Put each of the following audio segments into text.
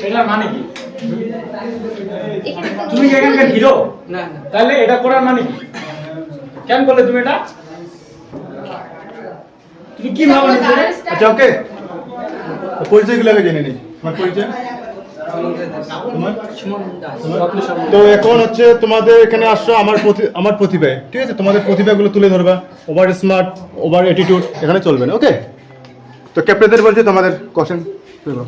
এটার মানে কি? তুমি কি এখানকার হিরো? না তাহলে এটা করার মানে কি? কেন করলে তুমি এটা? তুমি কি ভাবো নিজে? আচ্ছা ওকে, পরিচয়গুলো আগে জেনে নিই। তোমার পরিচয়? তো এখন হচ্ছে তোমাদের এখানে আসছো আমার প্রতিভায়, ঠিক আছে? তোমাদের প্রতিভাগুলো তুলে ধরবা। ওভার স্মার্ট, ওভার অ্যাটিটিউড এখানে চলবে না, ওকে? তো ক্যাপ্টেনদের বলছি তোমাদের কোশ্চেন করো।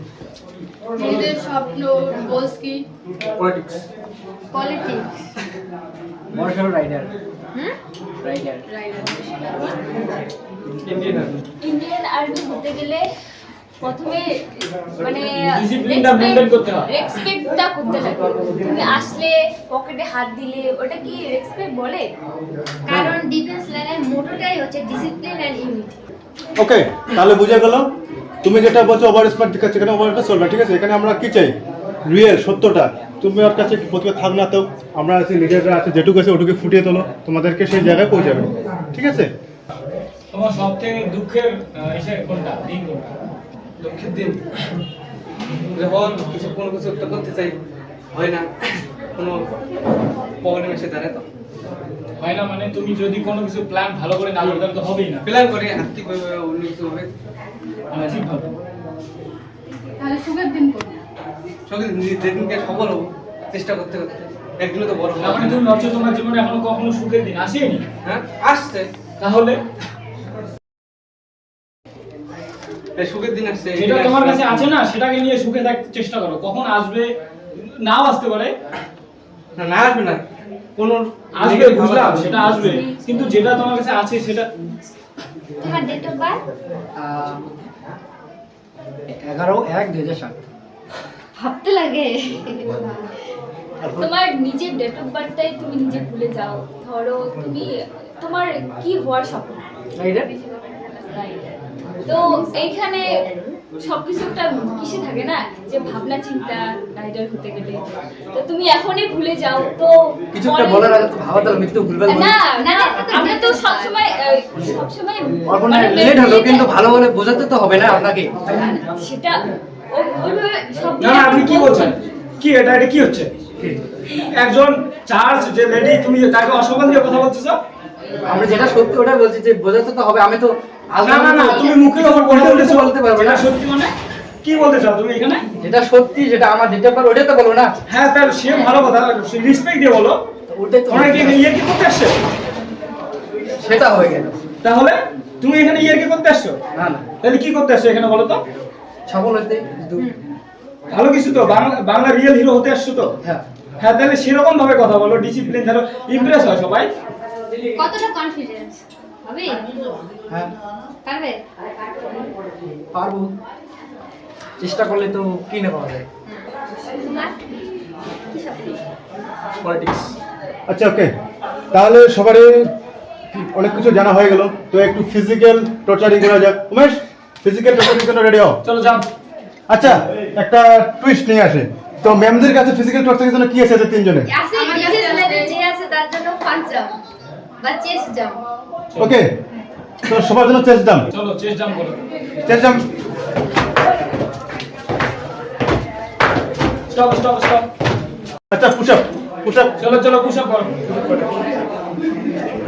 নিজেদের স্বপ্ন গোলস কি? Politics politics. Motorcycle rider rider. Indian army হতে গেলে প্রথমে মানে ডিসিপ্লিনটা মেইনটেইন করতে হয়। রেসপেক্টটা করতে লাগে। তুমি আসলে পকেটে হাত দিলে ওটা কি রেসপেক্ট বলে? কারণ ডিফেন্স লাইনের মোটোটাই হচ্ছে ডিসিপ্লিন এন্ড ইউনিটি। ওকে, তাহলে বুঝে গেল। তুমি যেটা বলছো ওভার স্মার্ট দেখাচ্ছে, এখানে ওভারটা চলবে, ঠিক আছে? এখানে আমরা কি চাই? রিয়েল, সত্যটা। তুমি ওর কাছে প্রতিভা থাক না তো, আমরা আছি, লিডাররা আছে, যেটুকু আছে ওটুকু ফুটিয়ে তোলো, তোমাদেরকে সেই জায়গায় পৌঁছাবে, ঠিক আছে? তোমার সবথেকে দুঃখের এসে কোনটা? দিন কোনটা? দুঃখের দিন যখন কোনো কিছু একটা করতে চাই, হয় না, কোনো প্রবলেম এসে দাঁড়ায়। তো হয় না মানে তুমি যদি কোনো কিছু প্ল্যান ভালো করে না করো তাহলে তো হবেই না। প্ল্যান করে আর্থিকভাবে অন্য কিছু হবে, ঠিকভাবে। তাহলে সুখের দিন কোনটা? সঙ্গে যেদিনকে সফল হবো চেষ্টা করতে করতে একদিনও তো বড় তার মানে তুমি ভাবছো তোমার জীবনে এখনো কখনো সুখের দিন আসেনি? হ্যাঁ আসছে, তাহলে এই সুখের দিন আসছে। যেটা তোমার কাছে আছে না সেটাকে নিয়ে সুখে থাকতে চেষ্টা করো। কখন আসবে নাও আসতে পারে, না না আসবে না, কোন আসবে বুঝলাম, সেটা আসবে, কিন্তু যেটা তোমার কাছে আছে সেটা। তোমার ডেট অফ বার্থ? 11/1/2007। ভাবতে লাগে। তোমার নিজের ডেট অফ বার্থটাই তুমি নিজে ভুলে যাও। ধরো তুমি তোমার কি হওয়ার স্বপ্ন, তো এইখানে সবকিছু একটা কিসে থাকে না, যে ভাবনা চিন্তা রাইডার হতে গেলে তো তুমি এখনই ভুলে যাও। তো কিছু একটা বলার আগে তো ভাবা তাহলে মৃত্যু ভুলবে না না, আমরা তো সবসময় মানে লেট হলো, কিন্তু ভালো বলে বোঝাতে তো হবে না আপনাকে। সেটা ওইভাবে সব না না, আপনি কি বলছেন? কি এটা কি হচ্ছে? একজন চার্জ যে লেডি, তুমি তাকে অসম্মান দিয়ে কথা বলতেছো? আমরা যেটা সত্যি ওটা বলছি, যে বোঝাতে তো হবে। আমি তো না না না, তুমি মুখের ওপর কথা বলতেছো, বলতে পারবে না। যেটা সত্যি মানে কি বলতে চাও তুমি এখানে? যেটা সত্যি, যেটা আমার দিতে পারো ওটাই তো বলবো না। হ্যাঁ, তার সে ভালো কথা, রেসপেক্ট দিয়ে বলো। ওটাই তো তোমরা কি ইয়ে কি করতে আসছো? সেটা হয়ে গেল। তাহলে তুমি এখানে ইয়ে কি করতে আসছো? না না, তাহলে কি করতে আসছো এখানে বলো তো? সফল হতে ভালো কিছু তো, বাংলা রিয়েল হিরো হতে আসছো তো। হ্যাঁ হ্যাঁ, তাহলে সেরকম ভাবে কথা বলো, ডিসিপ্লিন ধরো, ইমপ্রেস হয় সবাই। কতটা কনফিডেন্স হবে? হ্যাঁ পারবে? পারবো, চেষ্টা করলে তো কি না পাওয়া যায়। তোমার কি স্বপ্ন? পলিটিক্স। আচ্ছা ওকে, তাহলে সবারই অনেক কিছু জানা হয়ে গেল। তো একটু ফিজিক্যাল টর্চারিং করা যাক। উমেশ, ফিজিক্যাল টর্চারিং জন্য রেডি হও। চলো যাও। আচ্ছা, একটা টুইস্ট নিয়ে আসে। তো ম্যামদের কাছে ফিজিক্যাল টর্চারিং জন্য কি আছে তিনজনে? আছে ডিফেন্স লাইনের যে আছে তার জন্য পাঞ্চ জাম্প বা চেস্ট জাম্প। ওকে, তো সবার জন্য চেস্ট জাম্প। চলো চেস্ট জাম্প করো। Chest jump. Stop stop stop. আচ্ছা, পুশ আপ। Push up. চলো চলো পুশ আপ করো।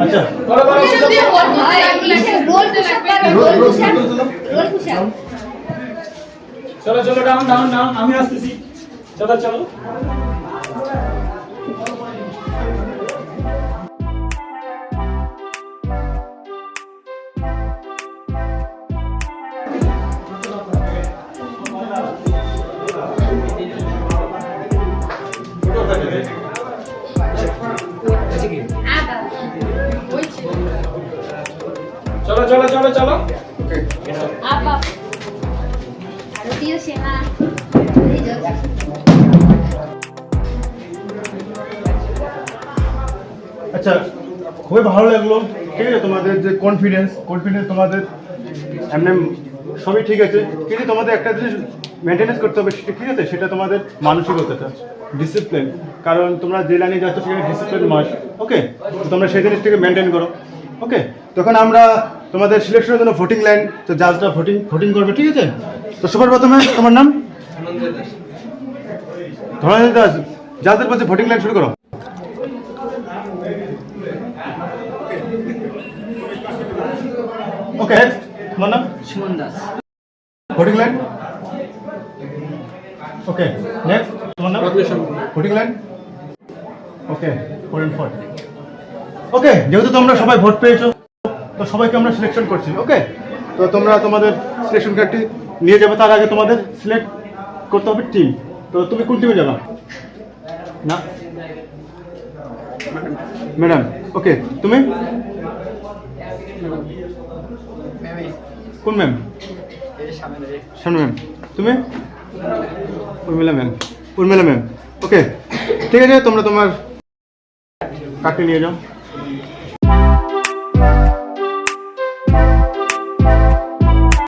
আচ্ছা, করো করো। রোল পুশ আপ করবে, roll push up, roll push up. চলো চলো, ডাউন ডাউন ডাউন, আমি আসতেছি। চলো চলো। চলো চলো চলো চলো। Up up. আরতিও সেনা এই যাও। আচ্ছা, খুবই ভালো লাগলো, ঠিক আছে? তোমাদের যে কনফিডেন্স তোমাদের এমনি সবই ঠিক আছে, কিন্তু তোমাদের একটা জিনিস মেনটেনেন্স করতে হবে, ঠিক আছে? সেটা তোমাদের মানসিকতাটা, ডিসিপ্লিন। কারণ তোমরা যে লাইনে যাচ্ছ সেখানে ডিসিপ্লিন মাস্ট, ওকে? তো তোমরা সেই জিনিসটাকে মেনটেন করো, ওকে? তখন আমরা তোমাদের সিলেকশনের জন্য ভোটিং লাইন, তো জাজরা ভোটিং করবে, ঠিক আছে? তো সবার প্রথমে তোমার নাম? ধনঞ্জয় দাস। ধনঞ্জয় দাস, যাদের পাশে ভোটিং লাইন শুরু করো। ওকে, তোমার নাম? Suman Das. Voting line. Okay, next তোমার নাম? Ratneshwar. Voting line. Okay, 4 and 4। Okay, যেহেতু তোমরা সবাই ভোট পেয়েছো তো সবাইকে আমরা সিলেকশন করছি। ওকে, তো তোমরা তোমাদের সিলেকশন কার্ডটি নিয়ে যাবে, তার আগে তোমাদের সিলেক্ট করতে হবে টিম। তো তুমি কোন টিমে যাবা? না ম্যাডাম। ওকে, তুমি কোন ম্যাম? শানু ম্যাম। তুমি? উর্মিলা ম্যাম। উর্মিলা ম্যাম। ওকে, ঠিক আছে, তোমরা তোমার কার্ডটি নিয়ে যাও।